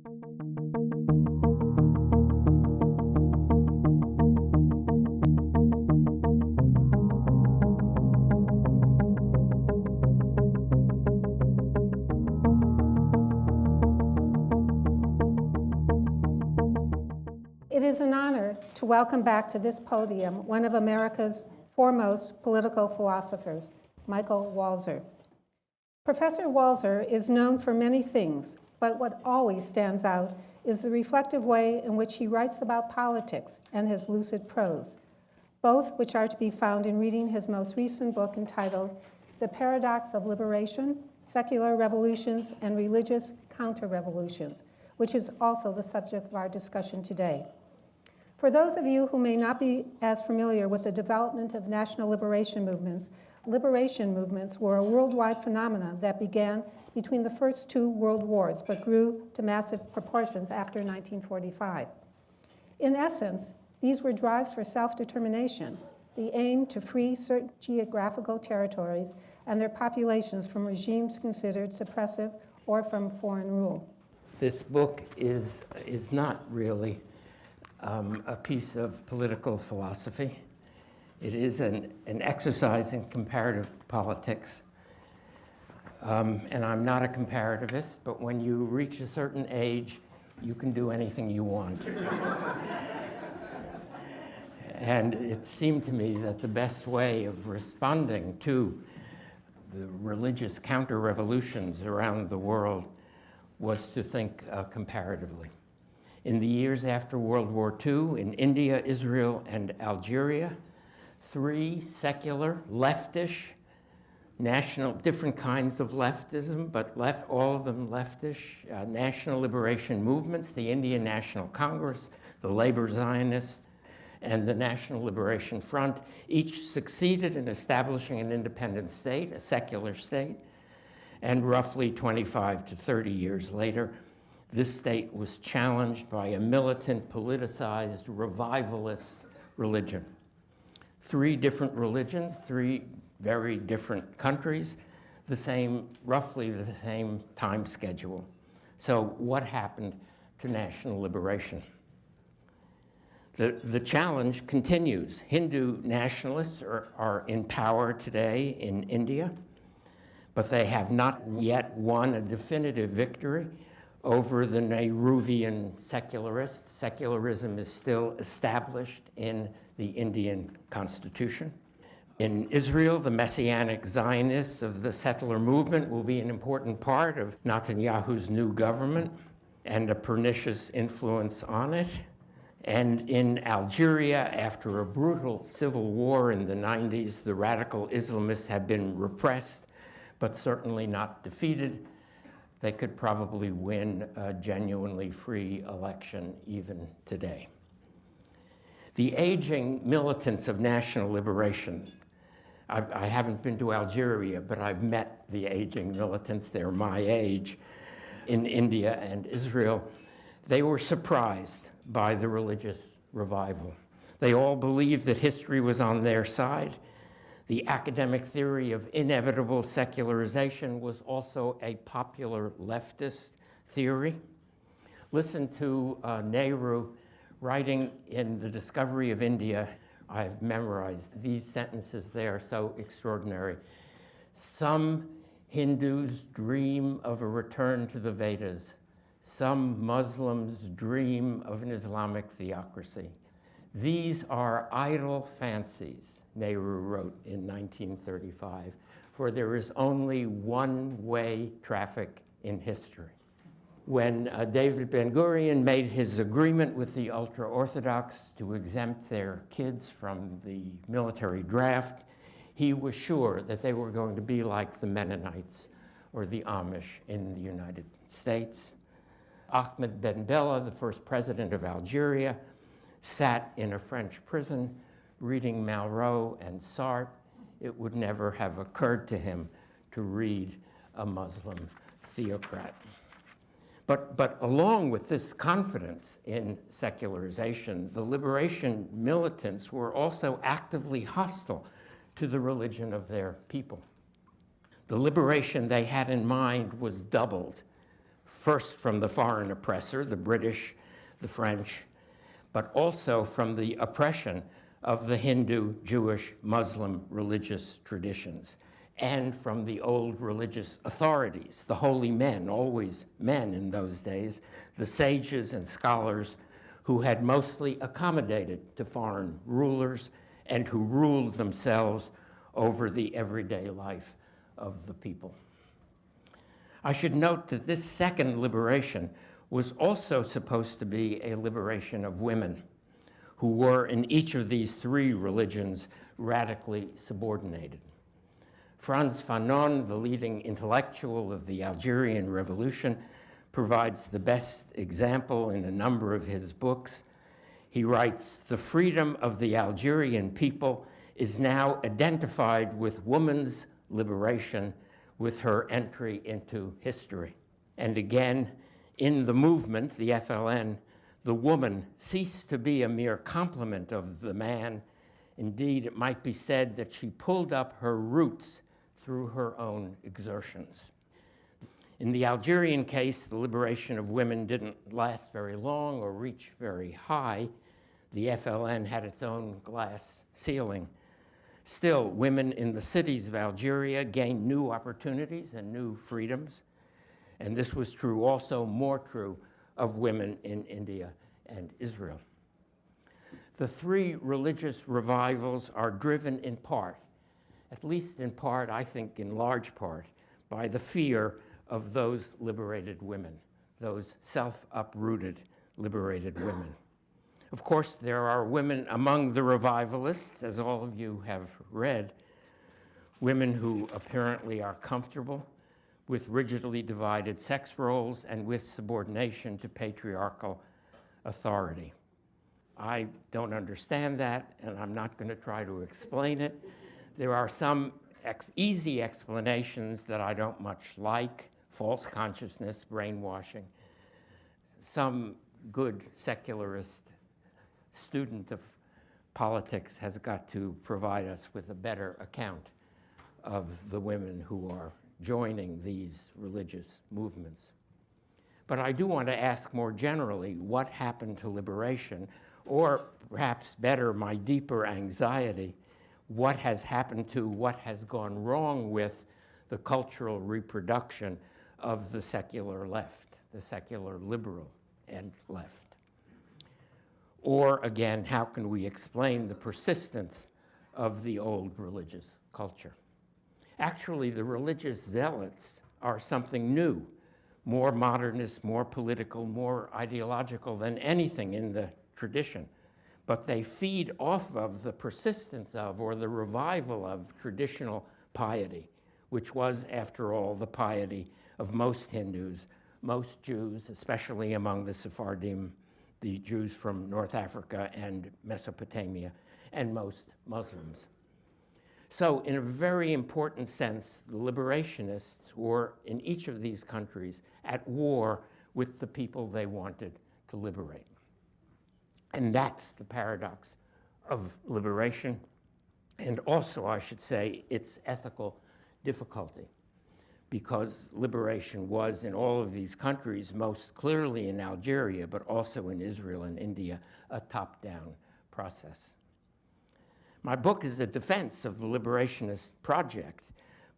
It is an honor to welcome back to this podium one of America's foremost political philosophers, Michael Walzer. Professor Walzer is known for many things, but what always stands out is the reflective way in which he writes about politics and his lucid prose, both which are to be found in reading his most recent book entitled The Paradox of Liberation, Secular Revolutions and Religious Counter-Revolutions, which is also the subject of our discussion today. For those of you who may not be as familiar with the development of national liberation movements were a worldwide phenomenon that began between the first two world wars, but grew to massive proportions after 1945. In essence, these were drives for self-determination, the aim to free certain geographical territories and their populations from regimes considered suppressive or from foreign rule. This book is not really a piece of political philosophy. It is an exercise in comparative politics. And I'm not a comparativist, but when you reach a certain age, you can do anything you want. And it seemed to me that the best way of responding to the religious counter-revolutions around the world was to think comparatively. In the years after World War II, in India, Israel, and Algeria, three secular, leftish, national, different kinds of leftism, but all of them leftish, national liberation movements, the Indian National Congress, the Labor Zionists, and the National Liberation Front, each succeeded in establishing an independent state, a secular state, and roughly 25 to 30 years later, this state was challenged by a militant, politicized, revivalist religion. Three different religions, three very different countries, roughly the same time schedule. So what happened to national liberation? The challenge continues. Hindu nationalists are in power today in India, but they have not yet won a definitive victory over the Nehruvian secularists. Secularism is still established in the Indian constitution. In Israel, the Messianic Zionists of the settler movement will be an important part of Netanyahu's new government and a pernicious influence on it. And in Algeria, after a brutal civil war in the 90s, the radical Islamists have been repressed, but certainly not defeated. They could probably win a genuinely free election even today. The aging militants of national liberation, I haven't been to Algeria, but I've met the aging militants, they're my age, in India and Israel. They were surprised by the religious revival. They all believed that history was on their side. The academic theory of inevitable secularization was also a popular leftist theory. Listen to Nehru writing in The Discovery of India. I've memorized these sentences. They are so extraordinary. Some Hindus dream of a return to the Vedas. Some Muslims dream of an Islamic theocracy. These are idle fancies, Nehru wrote in 1935, for there is only one-way traffic in history. When David Ben-Gurion made his agreement with the ultra-Orthodox to exempt their kids from the military draft, he was sure that they were going to be like the Mennonites or the Amish in the United States. Ahmed Ben Bella, the first president of Algeria, sat in a French prison reading Malraux and Sartre. It would never have occurred to him to read a Muslim theocrat. But along with this confidence in secularization, the liberation militants were also actively hostile to the religion of their people. The liberation they had in mind was doubled first from the foreign oppressor, the British, the French, but also from the oppression of the Hindu, Jewish, Muslim religious traditions, and from the old religious authorities, the holy men, always men in those days, the sages and scholars who had mostly accommodated to foreign rulers and who ruled themselves over the everyday life of the people. I should note that this second liberation was also supposed to be a liberation of women, who were in each of these three religions radically subordinated. Frantz Fanon, the leading intellectual of the Algerian Revolution, provides the best example in a number of his books. He writes, "The freedom of the Algerian people is now identified with woman's liberation, with her entry into history." And again, in the movement, the FLN, the woman ceased to be a mere complement of the man. Indeed, it might be said that she pulled up her roots through her own exertions. In the Algerian case, the liberation of women didn't last very long or reach very high. The FLN had its own glass ceiling. Still, women in the cities of Algeria gained new opportunities and new freedoms. And this was true, also more true, of women in India and Israel. The three religious revivals are driven in part, at least in part, I think in large part, by the fear of those liberated women, those self-uprooted liberated women. Of course, there are women among the revivalists, as all of you have read, women who apparently are comfortable with rigidly divided sex roles and with subordination to patriarchal authority. I don't understand that, and I'm not going to try to explain it. There are some easy explanations that I don't much like: false consciousness, brainwashing. Some good secularist student of politics has got to provide us with a better account of the women who are joining these religious movements. But I do want to ask more generally, what happened to liberation? Or perhaps better, my deeper anxiety, what has happened to, what has gone wrong with the cultural reproduction of the secular left, the secular liberal and left? Or again, how can we explain the persistence of the old religious culture? Actually, the religious zealots are something new, more modernist, more political, more ideological than anything in the tradition. But they feed off of the persistence of, or the revival of, traditional piety, which was, after all, the piety of most Hindus, most Jews, especially among the Sephardim, the Jews from North Africa and Mesopotamia, and most Muslims. So in a very important sense, the liberationists were, in each of these countries, at war with the people they wanted to liberate. And that's the paradox of liberation, and also, I should say, its ethical difficulty, because liberation was, in all of these countries, most clearly in Algeria, but also in Israel and India, a top-down process. My book is a defense of the liberationist project,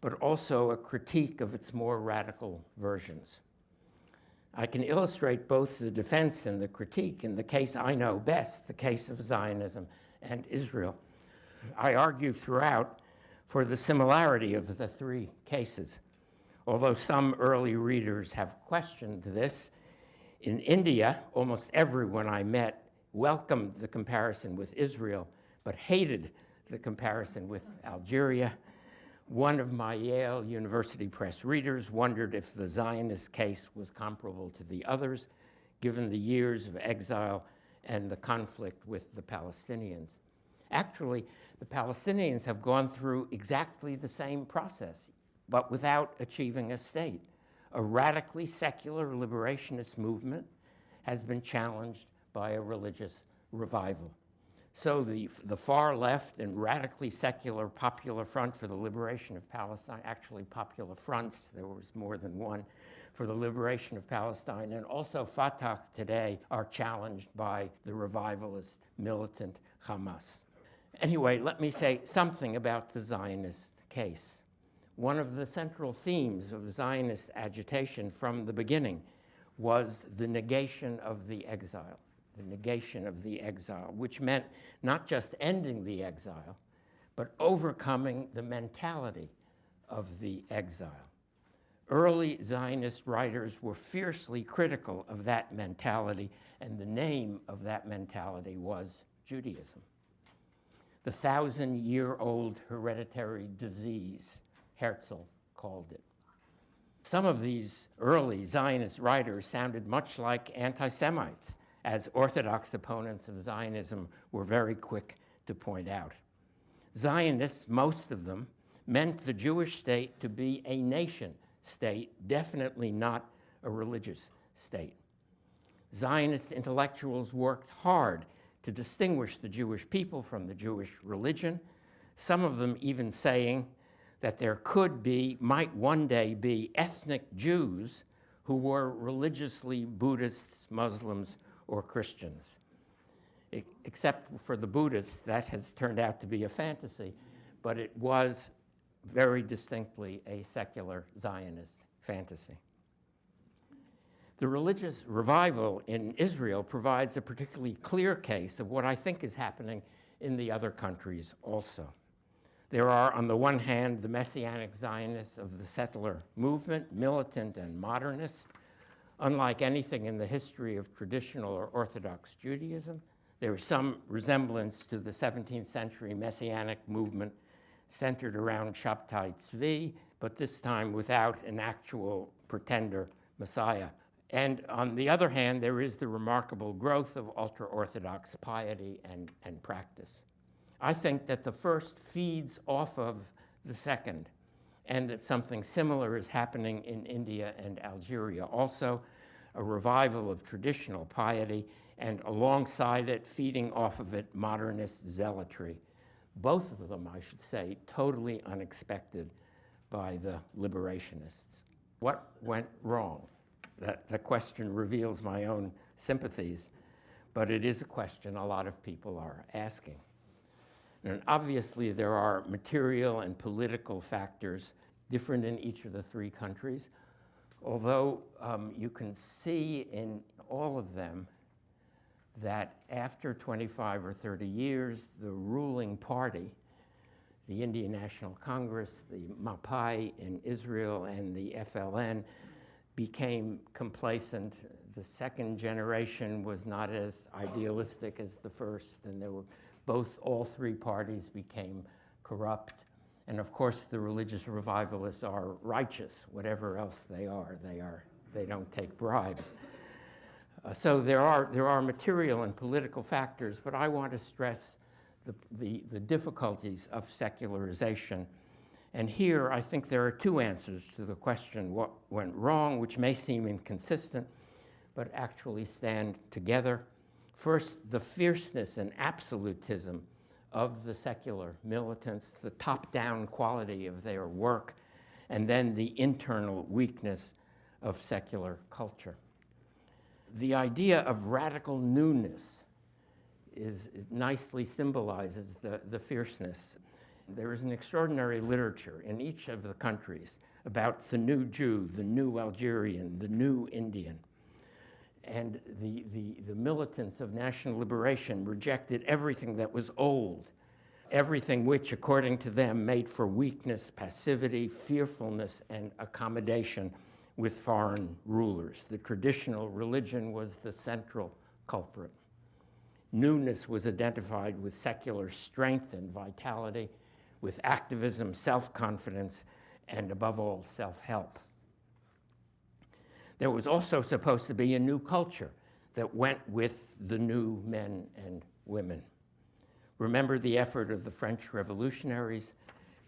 but also a critique of its more radical versions. I can illustrate both the defense and the critique in the case I know best, the case of Zionism and Israel. I argue throughout for the similarity of the three cases. Although some early readers have questioned this, in India, almost everyone I met welcomed the comparison with Israel, but hated the comparison with Algeria. One of my Yale University Press readers wondered if the Zionist case was comparable to the others, given the years of exile and the conflict with the Palestinians. Actually, the Palestinians have gone through exactly the same process, but without achieving a state. A radically secular liberationist movement has been challenged by a religious revival. So the far left and radically secular Popular Front for the Liberation of Palestine, actually Popular Fronts, there was more than one, for the liberation of Palestine, and also Fatah today are challenged by the revivalist militant Hamas. Anyway, let me say something about the Zionist case. One of the central themes of Zionist agitation from the beginning was the negation of the exile, which meant not just ending the exile, but overcoming the mentality of the exile. Early Zionist writers were fiercely critical of that mentality, and the name of that mentality was Judaism. The 1,000-year-old hereditary disease, Herzl called it. Some of these early Zionist writers sounded much like anti-Semites, as Orthodox opponents of Zionism were very quick to point out. Zionists, most of them, meant the Jewish state to be a nation state, definitely not a religious state. Zionist intellectuals worked hard to distinguish the Jewish people from the Jewish religion, some of them even saying that there might one day be ethnic Jews who were religiously Buddhists, Muslims, or Christians. Except for the Buddhists, that has turned out to be a fantasy, but it was very distinctly a secular Zionist fantasy. The religious revival in Israel provides a particularly clear case of what I think is happening in the other countries also. There are, on the one hand, the Messianic Zionists of the settler movement, militant and modernist. Unlike anything in the history of traditional or Orthodox Judaism, there is some resemblance to the 17th century Messianic movement centered around Shabtai Tzvi, but this time without an actual pretender Messiah. And on the other hand, there is the remarkable growth of ultra-Orthodox piety and practice. I think that the first feeds off of the second, and that something similar is happening in India and Algeria. Also, a revival of traditional piety, and alongside it, feeding off of it, modernist zealotry. Both of them, I should say, totally unexpected by the liberationists. What went wrong? The question reveals my own sympathies, but it is a question a lot of people are asking. And obviously, there are material and political factors different in each of the three countries, although you can see in all of them that after 25 or 30 years, the ruling party, the Indian National Congress, the Mapai in Israel, and the FLN, became complacent. The second generation was not as idealistic as the first, and all three parties became corrupt. And of course, the religious revivalists are righteous, whatever else they are. They don't take bribes. So there are material and political factors, but I want to stress the difficulties of secularization. And here, I think there are two answers to the question, what went wrong, which may seem inconsistent, but actually stand together. First, the fierceness and absolutism of the secular militants, the top-down quality of their work, and then the internal weakness of secular culture. The idea of radical newness nicely symbolizes the fierceness. There is an extraordinary literature in each of the countries about the new Jew, the new Algerian, the new Indian. And the militants of national liberation rejected everything that was old, everything which, according to them, made for weakness, passivity, fearfulness, and accommodation with foreign rulers. The traditional religion was the central culprit. Newness was identified with secular strength and vitality, with activism, self-confidence, and above all, self-help. There was also supposed to be a new culture that went with the new men and women. Remember the effort of the French revolutionaries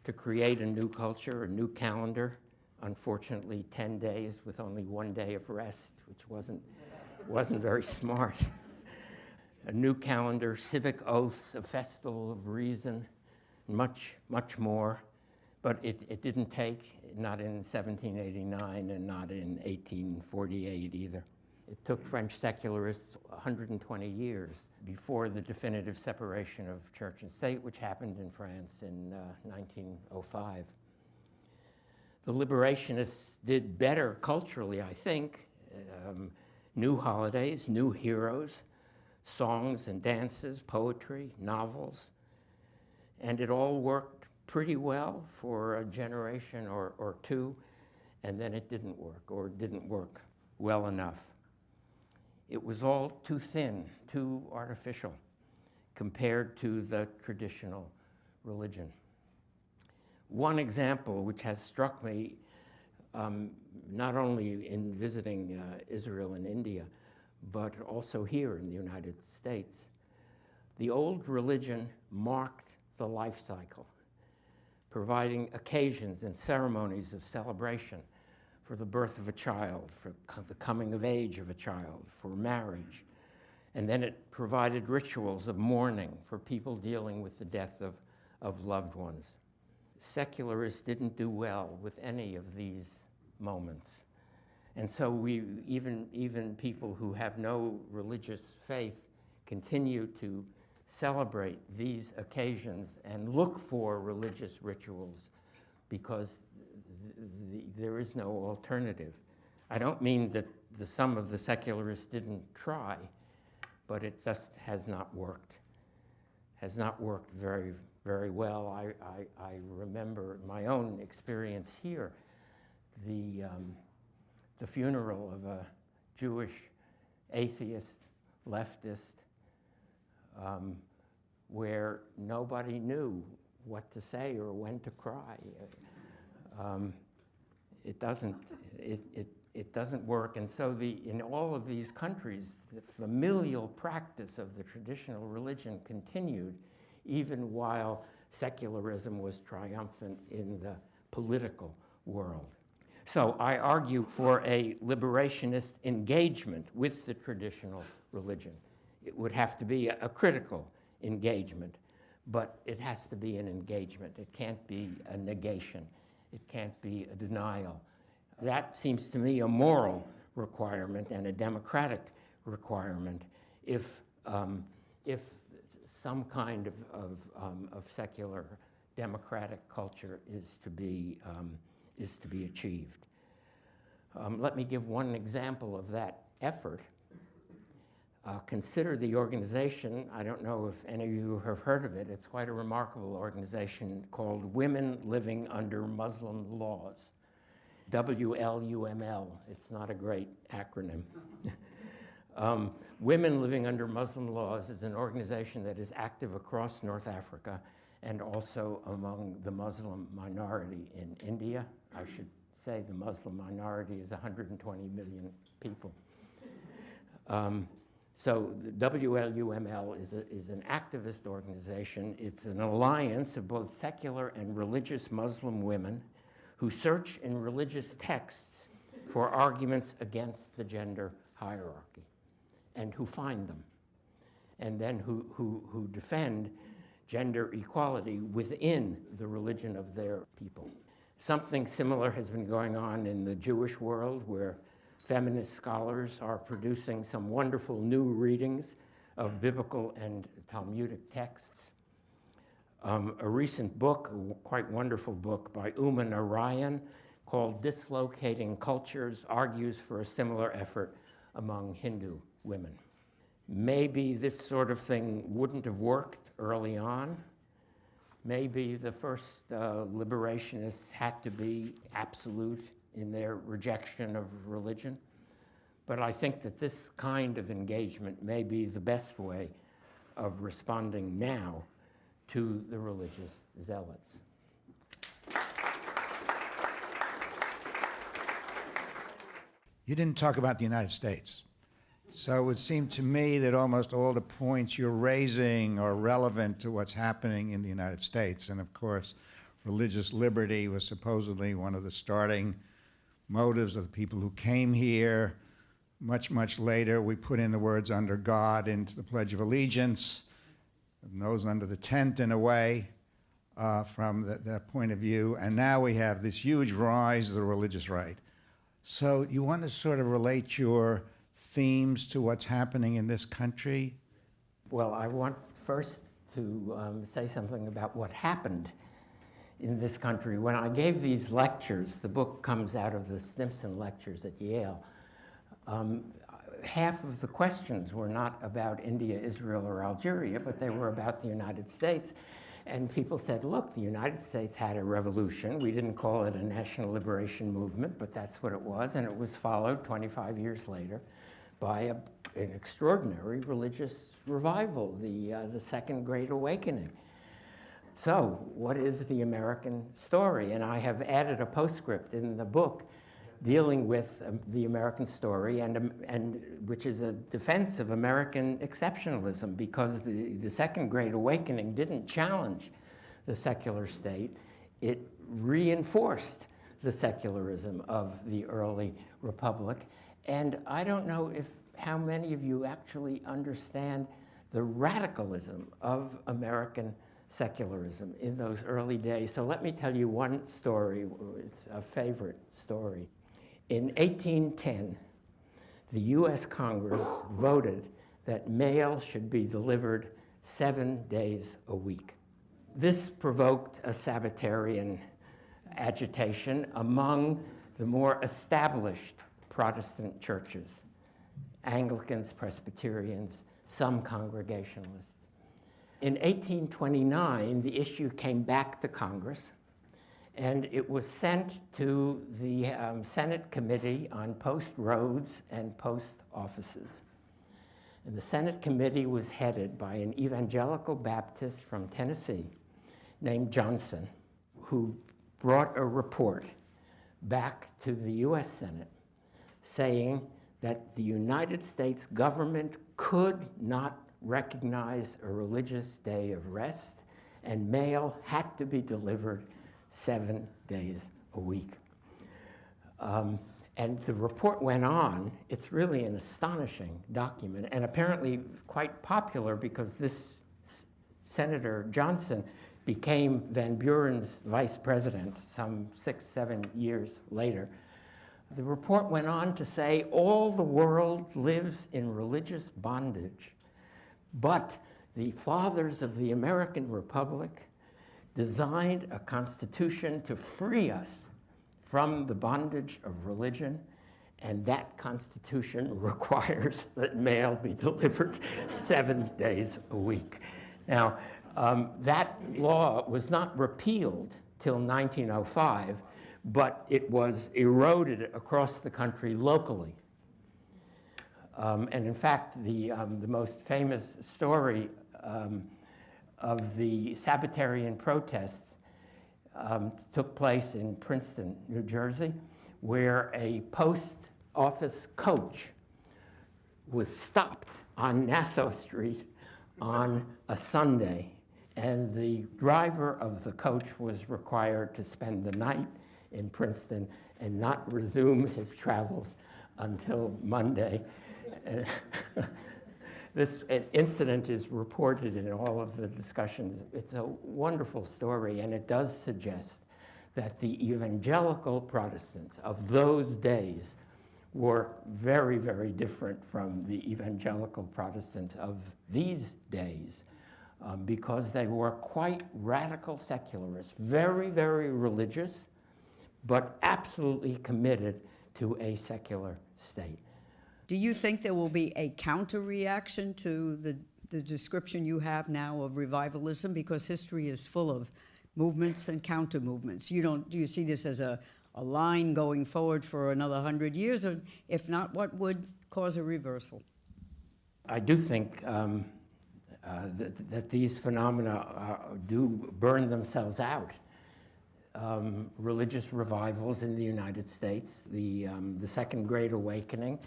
to create a new culture, a new calendar, unfortunately 10 days with only 1 day of rest, which wasn't very smart. A new calendar, civic oaths, a festival of reason, much, much more. But it didn't take. not in 1789 and not in 1848 either. It took French secularists 120 years before the definitive separation of church and state, which happened in France in 1905. The liberationists did better culturally, I think. New holidays, new heroes, songs and dances, poetry, novels, and it all worked pretty well for a generation or two, and then it didn't work, or didn't work well enough. It was all too thin, too artificial compared to the traditional religion. One example which has struck me, not only in visiting Israel and India, but also here in the United States, the old religion marked the life cycle, providing occasions and ceremonies of celebration for the birth of a child, for the coming of age of a child, for marriage. And then it provided rituals of mourning for people dealing with the death of loved ones. Secularists didn't do well with any of these moments. And so even people who have no religious faith continue to celebrate these occasions and look for religious rituals because there is no alternative. I don't mean that some of the secularists didn't try, but it just has not worked very, very well. I remember my own experience here, the funeral of a Jewish atheist, leftist, where nobody knew what to say or when to cry. It doesn't work, and so in all of these countries, the familial practice of the traditional religion continued, even while secularism was triumphant in the political world. So I argue for a liberationist engagement with the traditional religion. It would have to be a critical engagement, but it has to be an engagement. It can't be a negation. It can't be a denial. That seems to me a moral requirement and a democratic requirement if some kind of secular democratic culture is to be achieved. Let me give one example of that effort. Consider the organization, I don't know if any of you have heard of it, it's quite a remarkable organization called Women Living Under Muslim Laws, WLUML. It's not a great acronym. Women Living Under Muslim Laws is an organization that is active across North Africa and also among the Muslim minority in India. I should say the Muslim minority is 120 million people. So the WLUML is an activist organization. It's an alliance of both secular and religious Muslim women who search in religious texts for arguments against the gender hierarchy and who find them, and then who defend gender equality within the religion of their people. Something similar has been going on in the Jewish world, where feminist scholars are producing some wonderful new readings of biblical and Talmudic texts. A recent book, a quite wonderful book by Uma Narayan called Dislocating Cultures, argues for a similar effort among Hindu women. Maybe this sort of thing wouldn't have worked early on. Maybe the first liberationists had to be absolute in their rejection of religion. But I think that this kind of engagement may be the best way of responding now to the religious zealots. You didn't talk about the United States. So it would seem to me that almost all the points you're raising are relevant to what's happening in the United States. And of course, religious liberty was supposedly one of the starting motives of the people who came here. Much, much later, we put in the words "under God" into the Pledge of Allegiance, and those under the tent in a way. from that point of view, and now we have this huge rise of the religious right. So you want to sort of relate your themes to what's happening in this country? Well, I want first to say something about what happened in this country. When I gave these lectures, the book comes out of the Stimson lectures at Yale, half of the questions were not about India, Israel, or Algeria, but they were about the United States. And people said, look, the United States had a revolution. We didn't call it a national liberation movement, but that's what it was. And it was followed 25 years later by an extraordinary religious revival, the Second Great Awakening. So what is the American story? And I have added a postscript in the book dealing with the American story, and which is a defense of American exceptionalism, because the Second Great Awakening didn't challenge the secular state. It reinforced the secularism of the early republic. And I don't know how many of you actually understand the radicalism of American secularism in those early days. So let me tell you one story. It's a favorite story. In 1810, the US Congress voted that mail should be delivered 7 days a week. This provoked a Sabbatarian agitation among the more established Protestant churches, Anglicans, Presbyterians, some Congregationalists. In 1829, the issue came back to Congress, and it was sent to the Senate Committee on Post Roads and Post Offices. And the Senate Committee was headed by an evangelical Baptist from Tennessee named Johnson, who brought a report back to the US Senate saying that the United States government could not recognize a religious day of rest, and mail had to be delivered 7 days a week. And the report went on. It's really an astonishing document, and apparently quite popular, because this Senator Johnson became Van Buren's vice president some 6-7 years later. The report went on to say all the world lives in religious bondage, but the fathers of the American Republic designed a constitution to free us from the bondage of religion, and that constitution requires that mail be delivered 7 days a week. Now, that law was not repealed till 1905, but it was eroded across the country locally. And in fact, the most famous story of the Sabbatarian protests took place in Princeton, New Jersey, where a post office coach was stopped on Nassau Street on a Sunday, and the driver of the coach was required to spend the night in Princeton and not resume his travels until Monday. This incident is reported in all of the discussions. It's a wonderful story, and it does suggest that the evangelical Protestants of those days were very, very different from the evangelical Protestants of these days, because they were quite radical secularists, very, very religious, but absolutely committed to a secular state. Do you think there will be a counter-reaction to the description you have now of revivalism? Because history is full of movements and counter-movements. Do you see this as a line going forward for another 100 years? Or if not, what would cause a reversal? I do think that these phenomena do burn themselves out. Religious revivals in the United States, the Second Great Awakening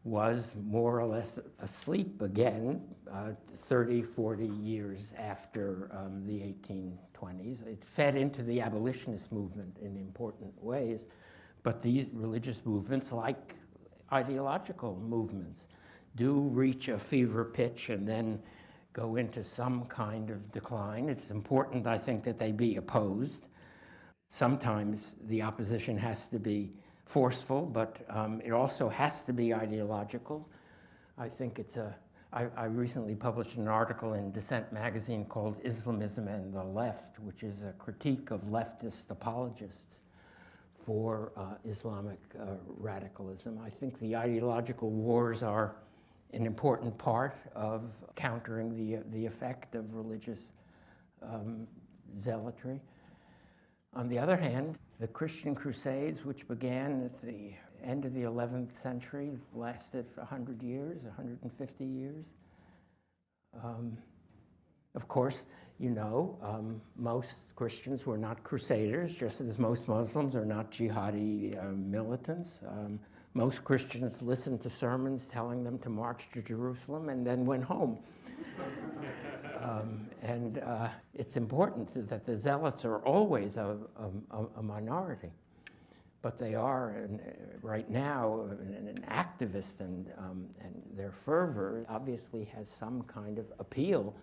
was more or less asleep again 30, 40 years after the 1820s. It fed into the abolitionist movement in important ways, but these religious movements, like ideological movements, do reach a fever pitch and then go into some kind of decline. It's important, I think, that they be opposed. Sometimes the opposition has to be forceful, but it also has to be ideological. I think I recently published an article in Dissent magazine called Islamism and the Left, which is a critique of leftist apologists for Islamic radicalism. I think the ideological wars are an important part of countering the effect of religious zealotry. On the other hand, the Christian Crusades, which began at the end of the 11th century, lasted 100 years, 150 years. Of course, you know, most Christians were not crusaders, just as most Muslims are not jihadi militants. Most Christians listened to sermons telling them to march to Jerusalem and then went home. It's important that the zealots are always a minority, but they are right now an activist, and their fervor obviously has some kind of appeal,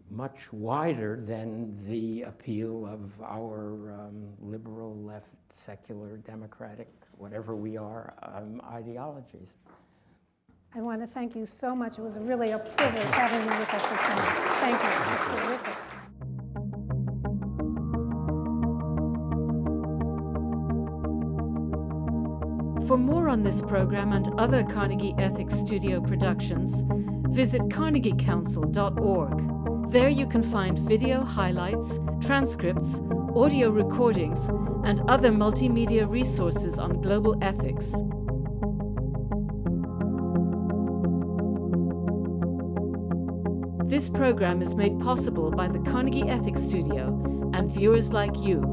much wider than the appeal of our liberal, left, secular, democratic, whatever we are, ideologies. I want to thank you so much. It was really a privilege having you with us this morning. Thank you. It's terrific. For more on this program and other Carnegie Ethics Studio productions, visit carnegiecouncil.org. There you can find video highlights, transcripts, audio recordings, and other multimedia resources on global ethics. This program is made possible by the Carnegie Ethics Studio and viewers like you.